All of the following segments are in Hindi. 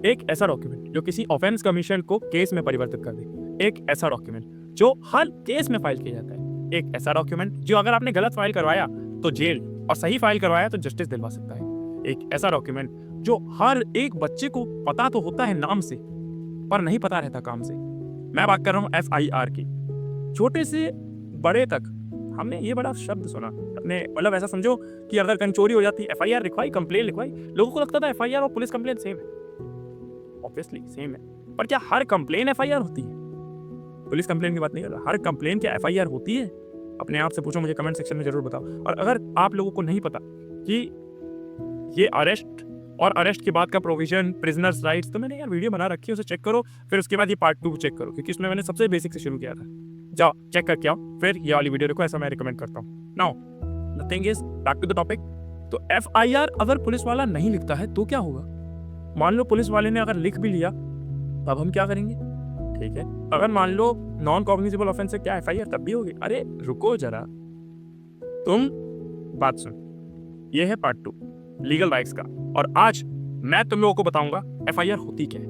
एक ऐसा डॉक्यूमेंट जो किसी ऑफेंस कमीशन को केस में परिवर्तित कर दे, एक ऐसा डॉक्यूमेंट जो हर केस में फाइल किया जाता है, एक ऐसा डॉक्यूमेंट जो अगर आपने गलत फाइल करवाया तो जेल और सही फाइल करवाया तो जस्टिस दिलवा सकता है, एक ऐसा डॉक्यूमेंट जो हर एक बच्चे को पता तो होता है नाम से पर नहीं पता रहता काम से। मैं बात कर रहा हूँ FIR की। छोटे से बड़े तक हमने ये बड़ा शब्द सुना अपने, मतलब ऐसा समझो कि अगर कहीं चोरी हो जाती है FIR लिखवाई, कंप्लेन लिखवाई। लोगों को लगता था FIR और पुलिस कंप्लेन सेम है। ऑब्वियसली सेम है, पर क्या हर कंप्लेन FIR होती है? पुलिस कंप्लेन की बात नहीं कर रहा, हर कंप्लेन क्या FIR होती है? अपने आप से पूछो, मुझे कमेंट सेक्शन में जरूर बताओ। और अगर आप लोगों को नहीं पता कि ये अरेस्ट और अरेस्ट के बाद का प्रोविजन, प्रिजनर्स राइट्स, तो मैंने यार वीडियो बना रखी है, उसे चेक करो, फिर उसके बाद ये पार्ट 2 चेक करो, क्योंकि इसमें मैंने सबसे बेसिक से शुरू किया था। जाओ चेक करके आओ, फिर ये वाली वीडियो देखो, ऐसा मैं रिकमेंड करता हूँ। Now the thing is, back to the topic. तो FIR अगर पुलिस वाला नहीं लिखता है तो क्या होगा? मान लो पुलिस वाले ने अगर लिख भी लिया, तब हम क्या करेंगे? ठीक है, अगर मान लो नॉन कॉग्निजेबल ऑफेंस है, क्या FIR तब भी होगी? अरे रुको जरा, तुम बात सुन। ये है पार्ट 2 लीगल राइट्स का, और आज मैं तुम लोगों को बताऊंगा FIR होती क्या है,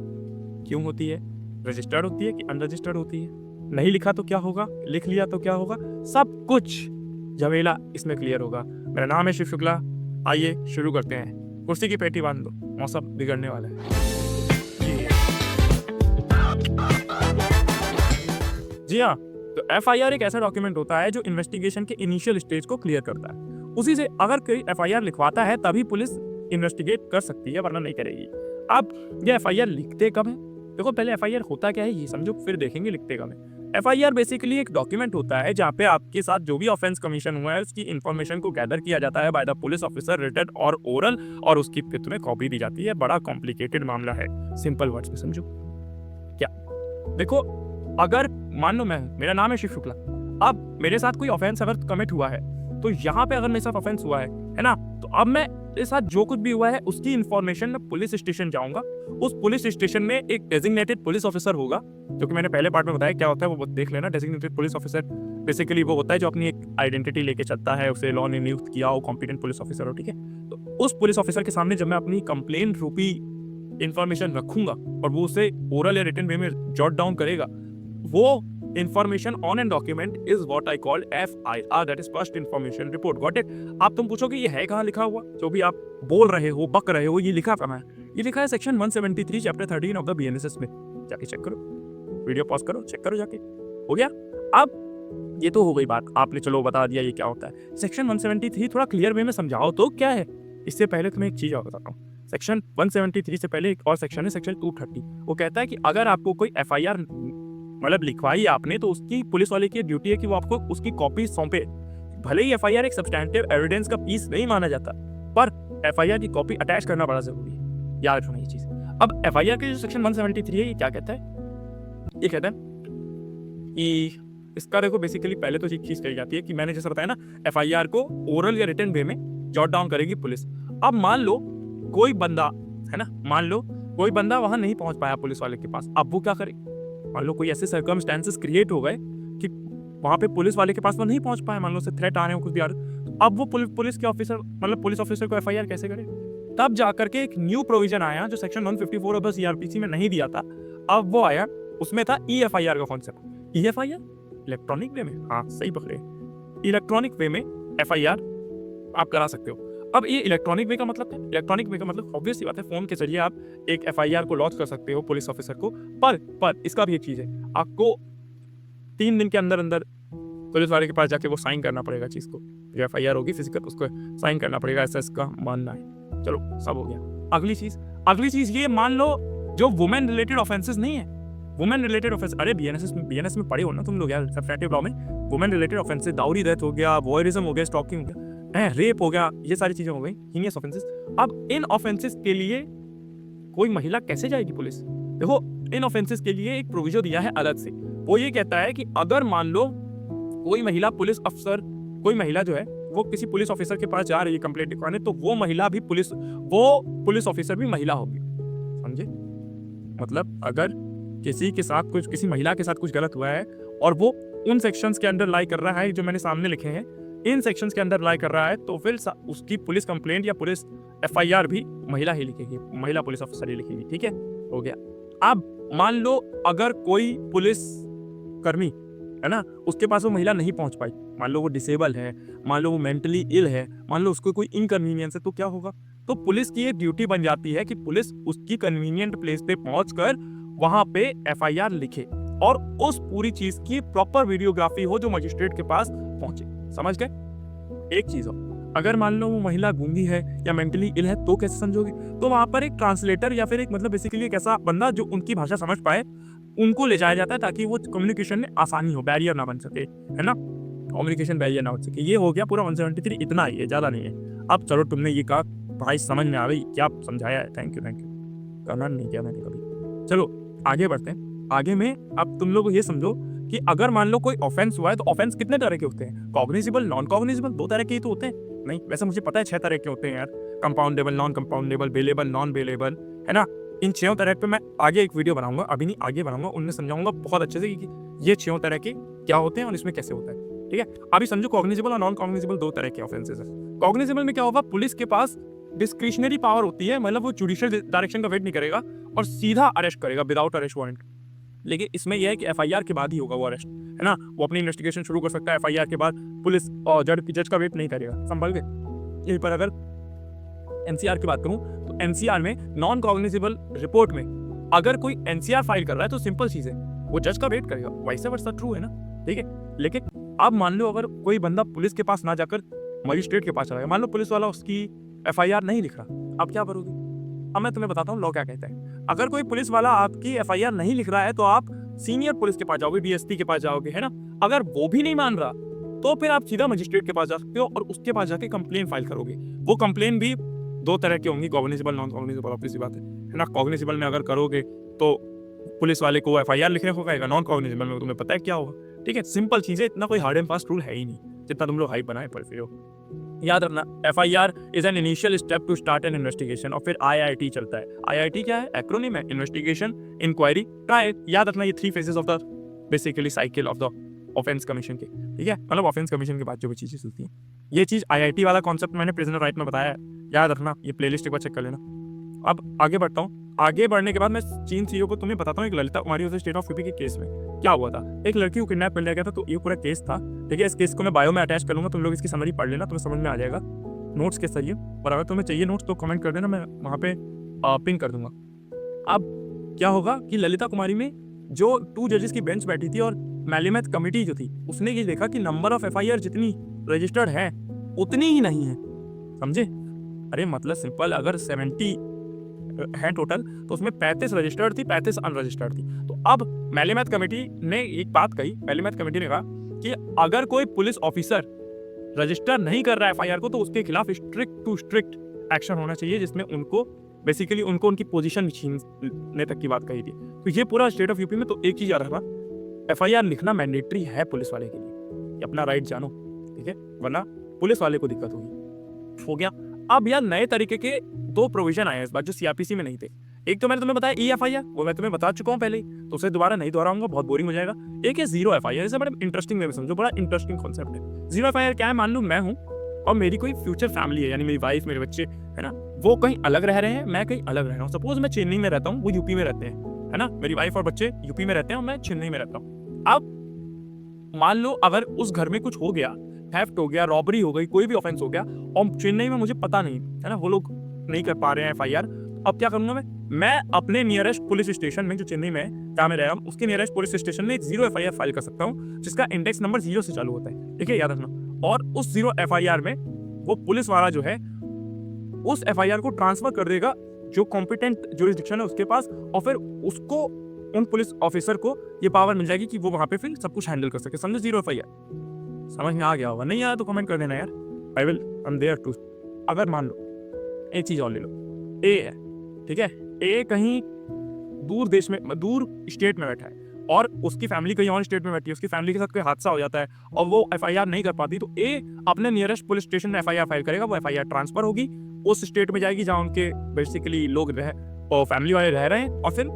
क्यों होती है, रजिस्टर्ड होती है कि अनरजिस्टर्ड होती है, नहीं लिखा तो क्या होगा, लिख लिया तो क्या होगा, सब कुछ झमेला इसमें क्लियर होगा। मेरा नाम है शिव शुक्ला, आइए शुरू करते हैं। कुर्सी की पेटी बांध दो, मौसम बिगड़ने वाला है। जी हाँ, तो FIR एक ऐसा डॉक्यूमेंट होता है जो इन्वेस्टिगेशन के इनिशियल स्टेज को क्लियर करता है। उसी से अगर कोई FIR लिखवाता है तभी पुलिस इन्वेस्टिगेट कर सकती है, वरना नहीं करेगी। अब ये FIR लिखते कब है? देखो पहले FIR होता क्या है ये समझो, फिर देखेंगे लिखते कब है। FIR बेसिकली एक डॉक्यूमेंट होता है जहाँ पे आपके साथ जो भी ऑफेंस कमीशन हुआ है उसकी इन्फॉर्मेशन को गैदर किया जाता है by the police officer, written और ओरल, और उसकी फिर तुम्हें कॉपी दी जाती है। बड़ा कॉम्प्लिकेटेड मामला है, सिंपल वर्ड्स में समझो। क्या देखो, अगर मान लो मेरा नाम है शिव शुक्ला, अब मेरे साथ कोई ऑफेंस अगर कमिट हुआ है तो यहाँ पे अगर मेरे साथ ऑफेंस हुआ है ना, तो अब मैं मेरे साथ जो कुछ भी हुआ है उसकी इन्फॉर्मेशन मैं पुलिस स्टेशन जाऊंगा। उस पुलिस स्टेशन में एक डेजिग्नेटेड पुलिस ऑफिसर होगा, जो कि मैंने पहले पार्ट में बताया क्या होता है, वो देख लेना। डेजिग्नेटेड पुलिस ऑफिसर बेसिकली वो होता है जो अपनी एक आइडेंटिटी लेके चलता है, उसे लॉ ने नियुक्त किया हो, कॉम्पिटेंट पुलिस ऑफिसर हो, ठीक है। तो उस पुलिस ऑफिसर के सामने जब मैं अपनी कंप्लेंट रूपी इन्फॉर्मेशन रखूंगा और वो उसे ओरल या रिटन वे में जॉट डाउन करेगा, वो information on an document is what I call FIR, that is first information report. Got it? आप तुम पूछोगे ये है कहाँ लिखा हुआ, जो भी आप बोल रहे हो, बक रहे हो, ये लिखा कहाँ है? ये लिखा है section 173 chapter 13 of the BNSS में। जाके चेक करो, वीडियो पॉज करो, चेक करो जाके। हो गया? अब ये तो हो गई बात, आपने चलो बता दिया ये क्या होता है। सेक्शन 173 थोड़ा क्लियर वे में समझाओ तो क्या है। इससे पहले तुम्हें एक चीज और बताता हूँ। सेक्शन 173 से पहले एक और सेक्शन है, सेक्शन 230। वो कहता है कि अगर आपको कोई FIR मतलब लिखवाई आपने, तो उसकी पुलिस वाले की ड्यूटी है कि वो आपको उसकी कॉपी सौंपे। भले ही FIR एक सब्सटैंटिव एविडेंस का पीस नहीं माना जाता, पर FIR की कॉपी अटैच करना बड़ा जरूरी है, याद रखना ये चीज। अब FIR के जो सेक्शन 173 है, ये क्या कहता है? ये कहता है कि इसका देखो बेसिकली पहले तो एक चीज कही जाती है कि मैंने जैसा बताया ना, FIR को ओरल या रिटन वे में जॉट डाउन करेगी पुलिस। अब मान लो कोई बंदा है ना, मान लो कोई बंदा वहां नहीं पहुंच पाया पुलिस वाले के पास, अब वो क्या करे? मान लो कोई ऐसे सर्कमस्टेंसेस क्रिएट हो गए कि वहां पे पुलिस वाले के पास वो नहीं पहुंच पाया, मान लो उसे थ्रेट आ रहे हो कुछ भी आ रहे, तो अब वो पुलिस के ऑफिसर मतलब पुलिस ऑफिसर को FIR कैसे करे? तब जाकर के एक न्यू प्रोविजन आया जो सेक्शन 154 ऑफ द CRPC में नहीं दिया था, अब वो आया, उसमें था EFIR का कॉन्सेप्ट। EFIR इलेक्ट्रॉनिक वे में, हाँ सही पकड़े, इलेक्ट्रॉनिक वे में FIR आप करा सकते हो। अब ये इलेक्ट्रॉनिक वे का मतलब है, इलेक्ट्रॉनिक वे का मतलब ऑब्वियस सी बात है, फोन के जरिए आप एक FIR को लॉन्च कर सकते हो पुलिस ऑफिसर को। पर इसका भी एक चीज है, आपको 3 दिन के अंदर अंदर पुलिस वाले के पास जाके वो साइन करना पड़ेगा चीज को, जो FIR होगी फिजिकल, उसको साइन करना पड़ेगा, ऐसा इसका मानना है। चलो सब हो गया। अगली चीज ये मान लो जो वुमेन रिलेटेड ऑफेंसेस नहीं है, वुमेन रिलेटेड ऑफेंस, अरे BNS में पढ़े हो ना तुम लोग यार, सब्सटैंटिव लॉ में वुमेन रिलेटेड ऑफेंसेस, दाउरी डेथ हो गया, वॉयरिज्म हो गया, स्टॉकिंग हो गया, रेप हो गया, ये सारी चीजें हो गई हीनियस ऑफेंसेस। अब इन ऑफेंसेस के लिए कोई महिला कैसे जाएगी पुलिस? देखो इन ऑफेंसेस के लिए एक प्रोविजन दिया है अलग से, वो ये कहता है कि अगर मान लो कोई महिला पुलिस अफसर, कोई महिला जो है वो किसी पुलिस ऑफिसर के पास जा रही है कंप्लेंट लिखवाने, तो वो महिला भी वो पुलिस ऑफिसर भी महिला होगी, समझे? मतलब अगर किसी महिला के साथ कुछ गलत हुआ है और वो उन सेक्शंस के अंडर लाई कर रहा है जो मैंने सामने लिखे हैं, इन सेक्शंस के अंदर लाई कर रहा है, तो फिर उसकी पुलिस कंप्लेंट या पुलिस FIR भी महिला ही लिखेगी, महिला पुलिस ऑफिसर ही लिखेगी, ठीक है? हो गया। अब मान लो अगर कोई पुलिस कर्मी है ना, उसके पास वो महिला नहीं पहुंच पाई, मान लो वो डिसेबल है, मान लो वो मेंटली इल है, मान लो उसको कोई इनकन्वीनियंस है, तो क्या होगा? तो पुलिस की एक ड्यूटी बन जाती है कि पुलिस उसकी कन्वीनियंट प्लेस पे पहुंचकर वहां पे एफआईआर लिखे और उस पूरी चीज की प्रॉपर वीडियोग्राफी हो जो मजिस्ट्रेट के पास पहुंचे। समझ गए? एक चीज हो, अगर मान लो वो महिला गूंगी है या मेंटली इल है तो कैसे समझोगे? तो वहां पर एक ट्रांसलेटर या फिर एक मतलब बेसिकली एक ऐसा बंदा जो उनकी भाषा समझ पाए, उनको ले जाया जाता है ताकि वो कम्युनिकेशन में आसानी हो, बैरियर ना बन सके, है ना, कम्युनिकेशन बैरियर ना हो सके। ये हो गया पूरा 173, इतना ही है, ज्यादा नहीं है। अब चलो तुमने ये कहा भाई समझ में आ गई, क्या समझाया है, थैंक यू करना नहीं किया मैंने कभी। चलो आगे बढ़ते हैं। आगे में अब तुम लोग ये समझो कि अगर मान लो कोई ऑफेंस हुआ है तो ऑफेंस कितने तरह के होते हैं? कॉग्निजिबल, नॉन कॉग्निजिबल, 2 तरह के ही तो होते हैं। नहीं, वैसे मुझे पता है 6 तरह के होते हैं यार, compoundable, non compoundable, bailable, non bailable, है ना। इन 6 तरह पे मैं आगे एक वीडियो बनाऊंगा, अभी नहीं आगे बनाऊंगा, उनमें समझाऊंगा बहुत अच्छे से कि ये 6 तरह के क्या होते हैं और इसमें कैसे होता है। ठीक है, अभी समझो कॉग्निजिबल और नॉन कॉग्निजिबल 2 तरह के ऑफेंसेस है। कॉग्निजिबल में क्या होगा? पुलिस के पास डिस्क्रिशनरी पावर होती है, मतलब वो जुडिशियल डायरेक्शन का वेट नहीं करेगा और सीधा अरेस्ट करेगा विदाउट अरेस्ट वारंट। लेकिन इसमें यह है कि एफआईआर के बाद ही होगा वो अरेस्ट, है ना। वो अपनी इन्वेस्टिगेशन शुरू कर सकता है एफआईआर के बाद, पुलिस और जज का वेट नहीं करेगा। संभल गए? यहीं पर अगर एनसीआर की बात करूं तो एनसीआर में नॉन कॉग्निजिबल रिपोर्ट में अगर कोई एनसीआर फाइल कर रहा है तो सिंपल चीज है, वो जज का वेट करेगा, वैसे वर्षा ट्रू है ना। ठीक है, लेकिन अब मान लो अगर कोई बंदा पुलिस के पास ना जाकर मजिस्ट्रेट के पास चला गया, मान लो पुलिस वाला उसकी एफआईआर नहीं लिख रहा, अब क्या करोगे? अब मैं तुम्हें बताता हूँ लॉ क्या कहता है। अगर कोई पुलिस वाला आपकी एफआईआर नहीं लिख रहा है तो आप सीनियर पुलिस के पास जाओगे, डीएसपी के पास जाओगे, है ना। अगर वो भी नहीं मान रहा तो फिर आप सीधा मजिस्ट्रेट के पास जा सकते हो और उसके पास जाके कंप्लेन फाइल करोगे। वो कंप्लेन भी 2 तरह की होंगी, कॉग्निजिबल, नॉन कॉग्निजिबल, ऑब्वियस सी बात है ना। कॉग्निजिबल में अगर करोगे तो पुलिस वाले को एफआईआर लिखने को कहेगा, नॉन कॉग्निजिबल में तुम्हें पता है क्या होगा। ठीक है, सिंपल चीजें, इतना कोई हार्ड एंड फास्ट रूल है ही नहीं जितना तुम लोग हाइप बनाए पड़ फिर हो। याद रखना, FIR is an initial step to start an investigation, और फिर आईआईटी चलता है। आईआईटी क्या है? एक्रोनिम है, इन्वेस्टिगेशन, इंक्वायरी, ट्रायल। याद रखना ये 3 phases of the basically cycle of the offence commission के। ठीक है, मतलब ऑफेंस कमीशन के बाद जो भी चीजें चलती हैं, ये चीज आईआईटी वाला कॉन्सेप्ट मैंने प्रिजनर राइट में बताया है, याद रखना। ये प्लेलिस्ट एक बार चेक कर लेना। अब आगे बढ़ता हूँ। आगे बढ़ने के बाद मैं 3 चीजों को तुम्हें बताता हूँ। एक ललिता कुमारी वर्सेस स्टेट ऑफ यूपी के केस में क्या हुआ था। एक लड़की को किडनैप कर लिया गया था, तो ये पूरा केस था। ठीक है, इस केस को मैं बायो में अटैच कर लूंगा, तुम लोग इसकी समरी पढ़ लेना, तुम्हें समझ में आ जाएगा नोट्स के जरिए। और अगर तुम्हें चाहिए नोट्स तो कमेंट कर देना, मैं वहाँ पे पिन कर दूंगा। अब क्या होगा कि ललिता कुमारी में जो 2 जजेस की बेंच बैठी थी और मैलीमेथ कमिटी जो थी, उसने ये देखा कि नंबर ऑफ एफआईआर जितनी रजिस्टर्ड है उतनी ही नहीं है। समझे? अरे मतलब सिंपल, अगर 70 है टोटल तो उसमें 35 रजिस्टर्ड थी, 35 अनरजिस्टर्ड थी। तो अब मैलीमेथ कमेटी ने एक बात कही, मैलीमेथ कमेटी ने कहा कि अगर कोई पुलिस ऑफिसर रजिस्टर नहीं कर रहा है एफआईआर को तो उसके खिलाफ स्ट्रिक्ट टू स्ट्रिक्ट एक्शन होना चाहिए, जिसमें उनको बेसिकली उनको उनकी पोजीशन छीनने तक की बात कही थी। तो ये पूरा स्टेट ऑफ यूपी में तो एक चीज याद रखना, एफआईआर लिखना मैंडेटरी है पुलिस वाले के लिए, अपना राइट जानो। ठीक है, वरना पुलिस वाले को दिक्कत होगी। हो गया। अब यार नए तरीके के 2 प्रोविजन आए इस बार जो सीआरपीसी में नहीं थे। एक तो मैंने तुम्हें बताया ईएफआईआर, वो मैं तुम्हें बता चुका हूँ पहले ही, तो उसे दोबारा नहीं दोहराऊंगा, बहुत बोरिंग हो जाएगा। एक है जीरो एफआईआर, इसे बड़े इंटरेस्टिंग वे में समझो, बड़ा इंटरेस्टिंग कॉन्सेप्ट है। जीरो एफआईआर क्या है? मान लो मैं हूँ और मेरी कोई फ्यूचर फैमिली है, यानी मेरी वाइफ, मेरे बच्चे, है ना, वो कहीं अलग रह रहे हैं, मैं कहीं अलग रह रहा हूँ। सपोज मैं चेन्नई में रहता हूँ, वो यूपी में रहते हैं, है ना, मेरी वाइफ और बच्चे यूपी में रहते हैं और मैं चेन्नई में रहता हूँ। अब मान लो अगर उस घर में कुछ हो गया, थेफ्ट हो गया, रॉबरी हो गई, कोई भी ऑफेंस हो गया और चेन्नई में मुझे पता नहीं है ना, वो लोग नहीं कर पा रहे हैं एफआईआर, अब क्या करूंगा मैं अपने नियरेस्ट पुलिस स्टेशन में जो चेन्नई में जहाँ मैं रह रहा हूँ उसके नियरेस्ट पुलिस स्टेशन में एक 0 एफआईआर फाइल कर सकता हूँ, जिसका इंडेक्स नंबर 0 से चालू होता है। ठीक है, याद रखना। और उस 0 एफआईआर में वो पुलिस वाला जो है उस एफआईआर को ट्रांसफर कर देगा जो कॉम्पिटेंट ज्यूरिसडिक्शन है उसके पास, और फिर उसको उन पुलिस ऑफिसर को ये पावर मिल जाएगी कि वो वहां पे फिर सब कुछ हैंडल कर सके। समझो 0 एफआईआर समझ में आ गया होगा, नहीं आया तो कमेंट कर देना यार, I will I am there too. अगर मान लो एक चीज और ले लो, ए है, ठीक है, ए कहीं दूर देश में, दूर स्टेट में बैठा है और उसकी फैमिली कहीं और स्टेट में बैठी है, उसकी फैमिली के साथ कोई हादसा हो जाता है और वो एफआईआर नहीं कर पाती, तो ए अपने नियरेस्ट पुलिस स्टेशन में एफआईआर फाइल करेगा, वो एफआईआर ट्रांसफर होगी, उस स्टेट में जाएगी जहाँ उनके बेसिकली लोग रह और फैमिली वाले रह रहे हैं, और फिर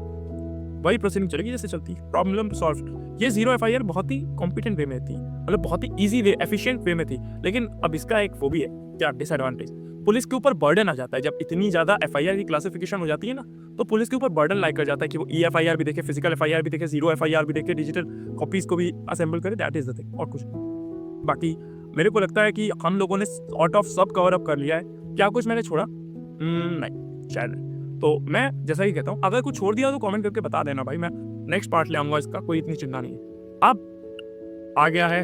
वही प्रोसीडिंग चलेगी जैसे चलती है, प्रॉब्लम सॉल्व। ये 0 एफआईआर बहुत ही कॉम्पिटेंट वे में थी, मतलब बहुत ही ईजी वे, एफिशिएंट वे में थी। लेकिन अब इसका एक वो भी है क्या डिसएडवांटेज, पुलिस के ऊपर बर्डन आ जाता है। जब इतनी ज़्यादा एफआईआर की क्लासिफिकेशन हो जाती है ना, तो पुलिस के ऊपर बर्डन लाइक कर जाता है कि वो ईएफआईआर भी देखे, फिजिकल एफआईआर भी देखे, जीरो एफआईआर भी देखे, डिजिटल कॉपीज को भी असेंबल करे। दैट इज द थिंग, और कुछ नहीं। बाकी मेरे को लगता है कि हम लोगों ने सॉर्ट ऑफ सब कवर अप कर लिया है। क्या कुछ मैंने छोड़ा? नहीं, शायद नहीं। तो मैं जैसा ही कहता हूँ, अगर कुछ छोड़ दिया तो कमेंट करके बता देना भाई, मैं नेक्स्ट पार्ट ले आऊँगा इसका, कोई इतनी चिंता नहीं है। अब आ गया है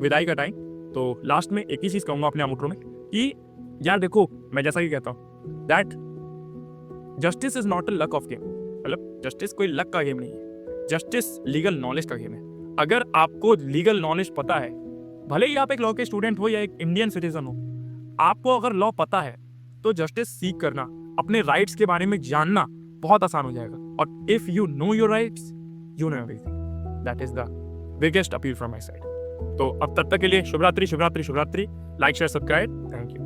विदाई का टाइम, तो लास्ट में एक ही चीज़ कहूँगा अपने आउटरो में कि यार देखो, मैं जैसा कि कहता हूँ that justice is not a luck of game. मतलब जस्टिस कोई लक का गेम नहीं है, जस्टिस लीगल नॉलेज का गेम है। अगर आपको लीगल नॉलेज पता है, भले ही आप एक लॉ के स्टूडेंट हो या एक इंडियन सिटीजन हो, आपको अगर लॉ पता है तो जस्टिस सीख करना, अपने राइट्स के बारे में जानना बहुत आसान हो जाएगा। और if you know your rights, you know everything. That is the biggest appeal from my side. तो अब तब तक के लिए शुभ रात्रि, शुभ रात्रि, शुभ रात्रि। Like share subscribe. Thank you.